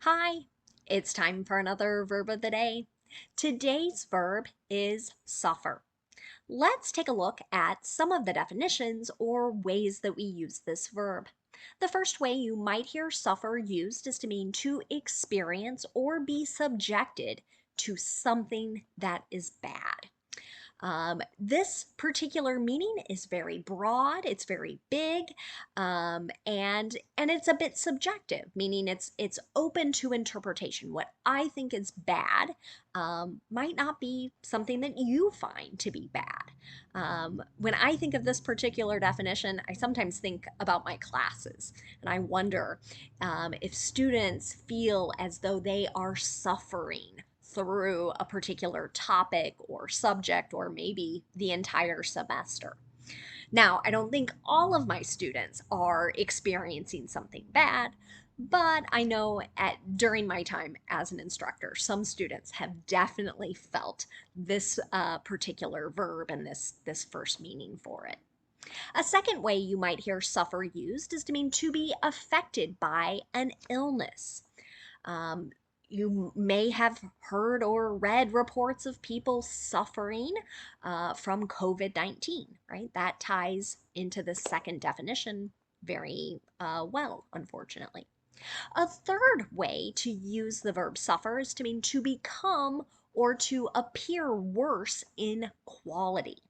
Hi, it's time for another verb of the day. Today's verb is suffer. Let's take a look at some of the definitions or ways that we use this verb. The first way you might hear suffer used is to mean to experience or be subjected to something that is bad. This particular meaning is very broad, it's very big, and it's a bit subjective, meaning it's open to interpretation. What I think is bad might not be something that you find to be bad. When I think of this particular definition, I sometimes think about my classes, and I wonder if students feel as though they are suffering through a particular topic or subject or maybe the entire semester. Now, I don't think all of my students are experiencing something bad, but I know during my time as an instructor, some students have definitely felt this particular verb and this first meaning for it. A second way you might hear suffer used is to mean to be affected by an illness. Um, you may have heard or read reports of people suffering from COVID-19, right? That ties into the second definition very well, unfortunately. A third way to use the verb suffer is to mean to become or to appear worse in quality.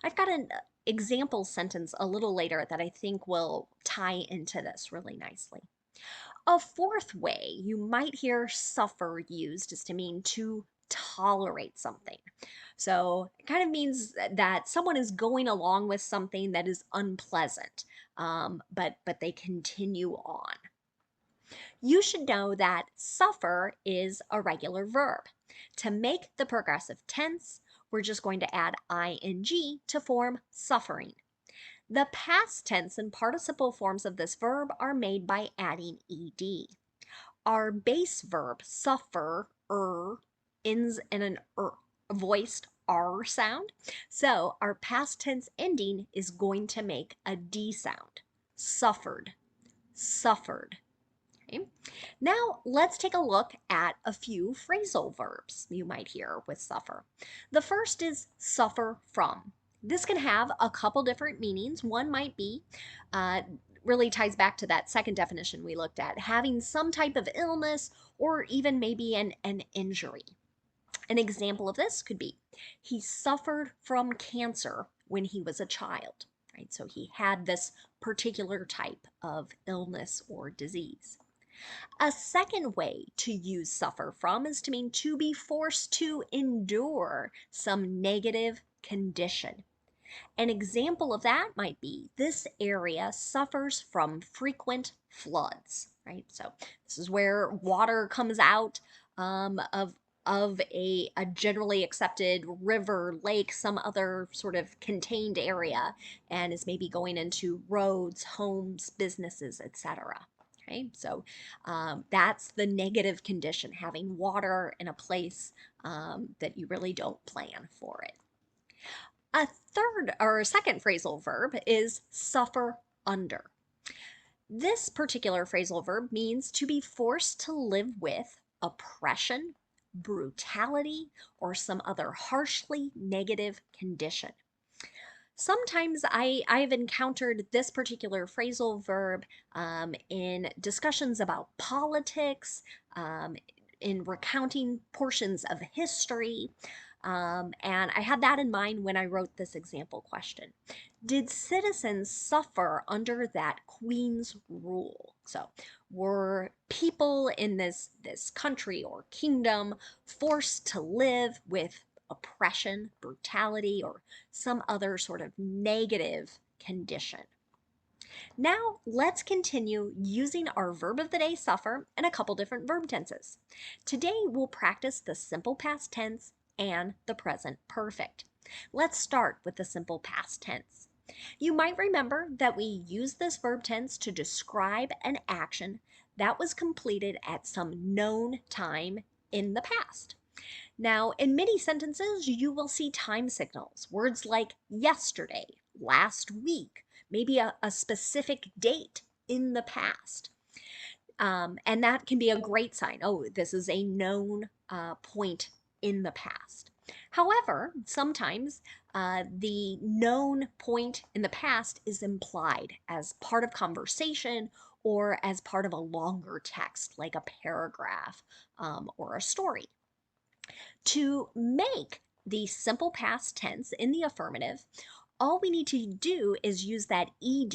I've got an example sentence a little later that I think will tie into this really nicely. A fourth way you might hear suffer used is to mean to tolerate something. So it kind of means that someone is going along with something that is unpleasant, but they continue on. You should know that suffer is a regular verb. To make the progressive tense, we're just going to add ing to form suffering. The past tense and participle forms of this verb are made by adding ed. Our base verb, suffer, ends in an voiced R sound. So our past tense ending is going to make a D sound. Suffered, suffered. Okay. Now let's take a look at a few phrasal verbs you might hear with suffer. The first is suffer from. This can have a couple different meanings. One might be, uh, really ties back to that second definition we looked at, having some type of illness or even maybe an injury. An example of this could be, he suffered from cancer when he was a child, right? So he had this particular type of illness or disease. A second way to use suffer from is to mean to be forced to endure some negative condition. An example of that might be, this area suffers from frequent floods, right? So this is where water comes out of a generally accepted river, lake, some other sort of contained area, and is maybe going into roads, homes, businesses, etc. Okay, so that's the negative condition, having water in a place that you really don't plan for it. A third or a second phrasal verb is suffer under. This particular phrasal verb means to be forced to live with oppression, brutality, or some other harshly negative condition. Sometimes I've encountered this particular phrasal verb in discussions about politics, in recounting portions of history, and I had that in mind when I wrote this example question. Did citizens suffer under that queen's rule? So were people in this country or kingdom forced to live with oppression, brutality, or some other sort of negative condition? Now let's continue using our verb of the day, suffer, in a couple different verb tenses. Today we'll practice the simple past tense and the present perfect. Let's start with the simple past tense. You might remember that we use this verb tense to describe an action that was completed at some known time in the past. Now, in many sentences, you will see time signals, words like yesterday, last week, maybe a specific date in the past. And that can be a great sign. Oh, this is a known point in the past. However, sometimes the known point in the past is implied as part of conversation or as part of a longer text, like a paragraph or a story. To make the simple past tense in the affirmative, all we need to do is use that ed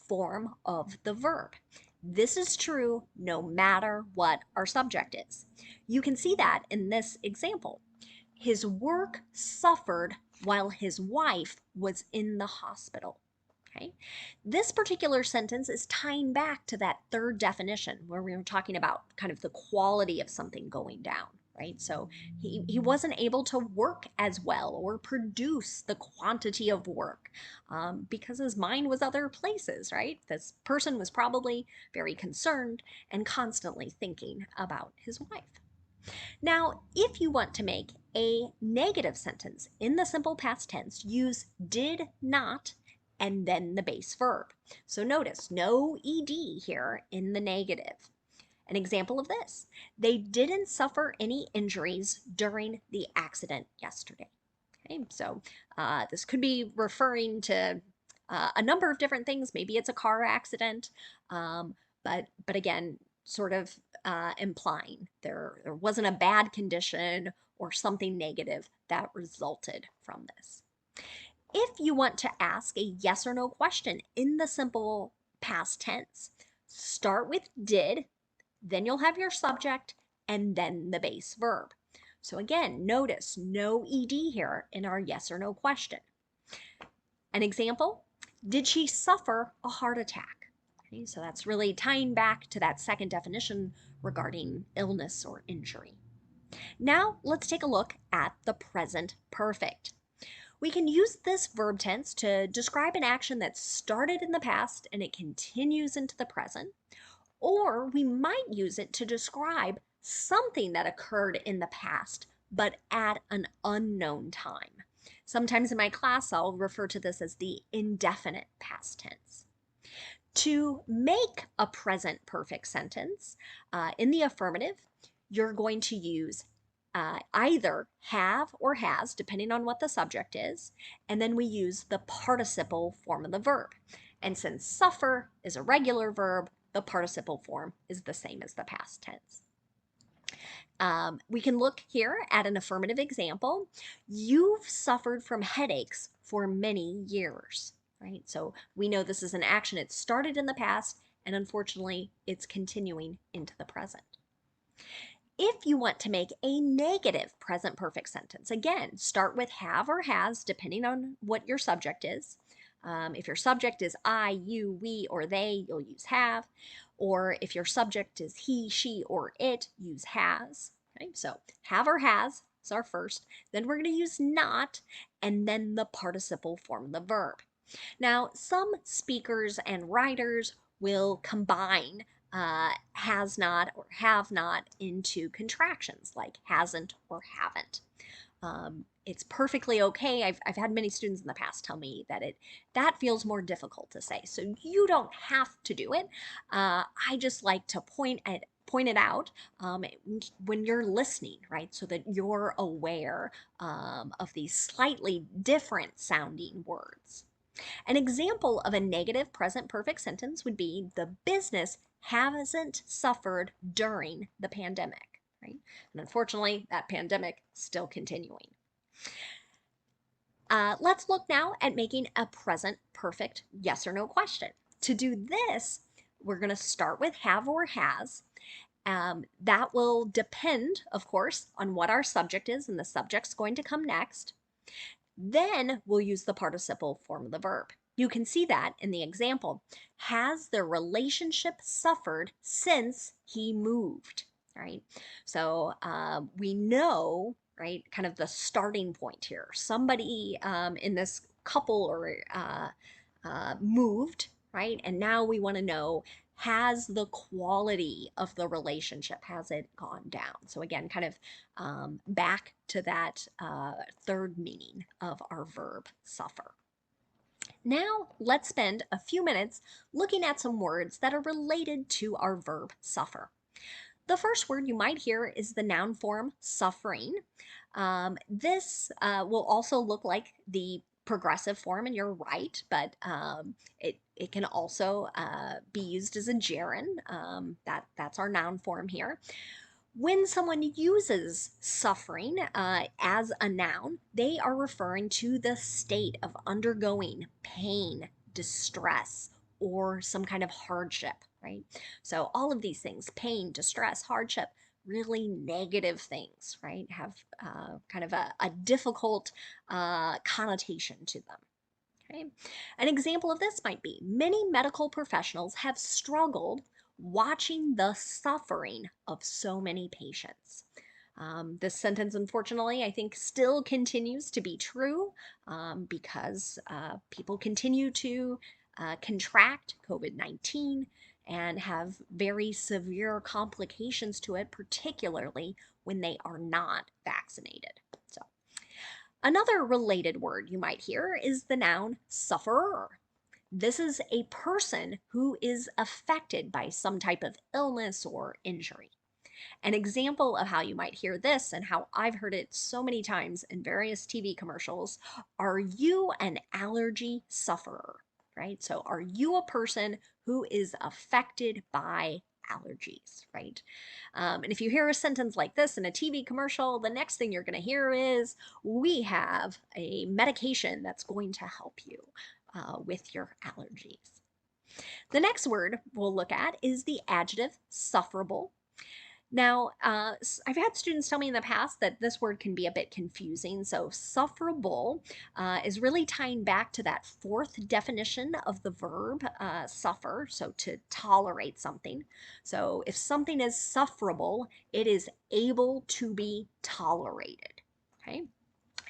form of the verb. This is true no matter what our subject is. You can see that in this example. His work suffered while his wife was in the hospital. Okay. This particular sentence is tying back to that third definition where we were talking about kind of the quality of something going down, right? So he wasn't able to work as well or produce the quantity of work because his mind was other places, right? This person was probably very concerned and constantly thinking about his wife. Now, if you want to make a negative sentence in the simple past tense, use did not and then the base verb. So notice no ed here in the negative. An example of this, they didn't suffer any injuries during the accident yesterday. Okay, so this could be referring to a number of different things. Maybe it's a car accident, but again, sort of implying there wasn't a bad condition or something negative that resulted from this. If you want to ask a yes or no question in the simple past tense, start with did, then you'll have your subject, and then the base verb. So again, notice no ed here in our yes or no question. An example, did she suffer a heart attack? Okay, so that's really tying back to that second definition regarding illness or injury. Now let's take a look at the present perfect. We can use this verb tense to describe an action that started in the past and it continues into the present, or we might use it to describe something that occurred in the past but at an unknown time. Sometimes in my class, I'll refer to this as the indefinite past tense. To make a present perfect sentence in the affirmative, you're going to use either have or has, depending on what the subject is, and then we use the participle form of the verb. And since suffer is a regular verb, the participle form is the same as the past tense. We can look here at an affirmative example. You've suffered from headaches for many years, right? So we know this is an action. It started in the past, and unfortunately, it's continuing into the present. If you want to make a negative present perfect sentence, again, start with have or has, depending on what your subject is. If your subject is I, you, we, or they, you'll use have. Or if your subject is he, she, or it, use has. Okay, so have or has is our first. Then we're going to use not, and then the participle form of the verb. Now, some speakers and writers will combine has not or have not into contractions like hasn't or haven't. It's perfectly okay. I've had many students in the past tell me that feels more difficult to say. So you don't have to do it. I just like to point it out when you're listening, right? So that you're aware of these slightly different sounding words. An example of a negative present perfect sentence would be the business hasn't suffered during the pandemic, right? And unfortunately, that pandemic is still continuing. Let's look now at making a present perfect yes or no question. To do this, we're going to start with have or has. That will depend, of course, on what our subject is, and the subject's going to come next. Then we'll use the participle form of the verb. You can see that in the example. Has the relationship suffered since he moved? Right? So we know, right, kind of the starting point here. Somebody in this couple or moved, right? And now we want to know, has the quality of the relationship, has it gone down? So again, kind of back to that third meaning of our verb suffer. Now, let's spend a few minutes looking at some words that are related to our verb suffer. The first word you might hear is the noun form suffering. This will also look like the progressive form, and you're right, but it can also be used as a gerund. That's our noun form here. When someone uses suffering as a noun, they are referring to the state of undergoing pain, distress, or some kind of hardship, right? So, all of these things, pain, distress, hardship, really negative things, right, have kind of a difficult connotation to them. Okay. An example of this might be many medical professionals have struggled watching the suffering of so many patients. This sentence, unfortunately, I think still continues to be true because people continue to contract COVID-19 and have very severe complications to it, particularly when they are not vaccinated. So, another related word you might hear is the noun sufferer. This is a person who is affected by some type of illness or injury. An example of how you might hear this and how I've heard it so many times in various TV commercials, are you an allergy sufferer? Right? So, are you a person who is affected by allergies? Right? And if you hear a sentence like this in a TV commercial, the next thing you're going to hear is, we have a medication that's going to help you with your allergies. The next word we'll look at is the adjective sufferable. Now, I've had students tell me in the past that this word can be a bit confusing. So, sufferable is really tying back to that fourth definition of the verb suffer, so to tolerate something. So, if something is sufferable, it is able to be tolerated. Okay.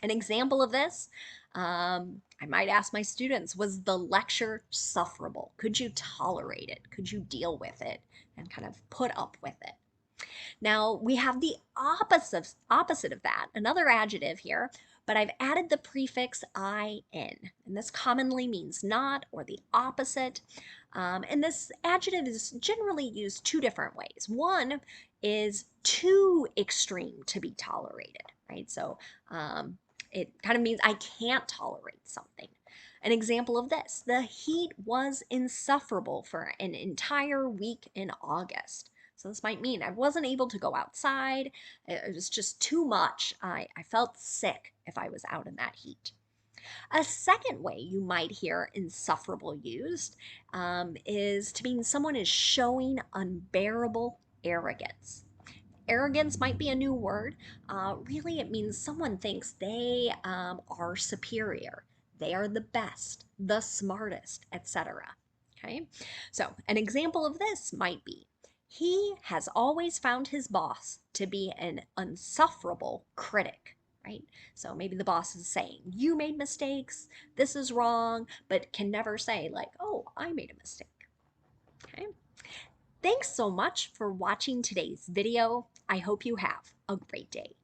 An example of this, I might ask my students, was the lecture sufferable? Could you tolerate it? Could you deal with it and kind of put up with it? Now we have the opposite of that, another adjective here, but I've added the prefix in, and this commonly means not or the opposite. And this adjective is generally used two different ways. One is too extreme to be tolerated, right? So it kind of means I can't tolerate something. An example of this, the heat was insufferable for an entire week in August. So this might mean I wasn't able to go outside. It was just too much. I felt sick if I was out in that heat. A second way you might hear insufferable used is to mean someone is showing unbearable arrogance. Arrogance might be a new word. Really, it means someone thinks they are superior, they are the best, the smartest, etc. Okay, so an example of this might be, he has always found his boss to be an insufferable critic. Right? So maybe the boss is saying, you made mistakes, this is wrong, but can never say, like, oh, I made a mistake. Okay. Thanks so much for watching today's video. I hope you have a great day.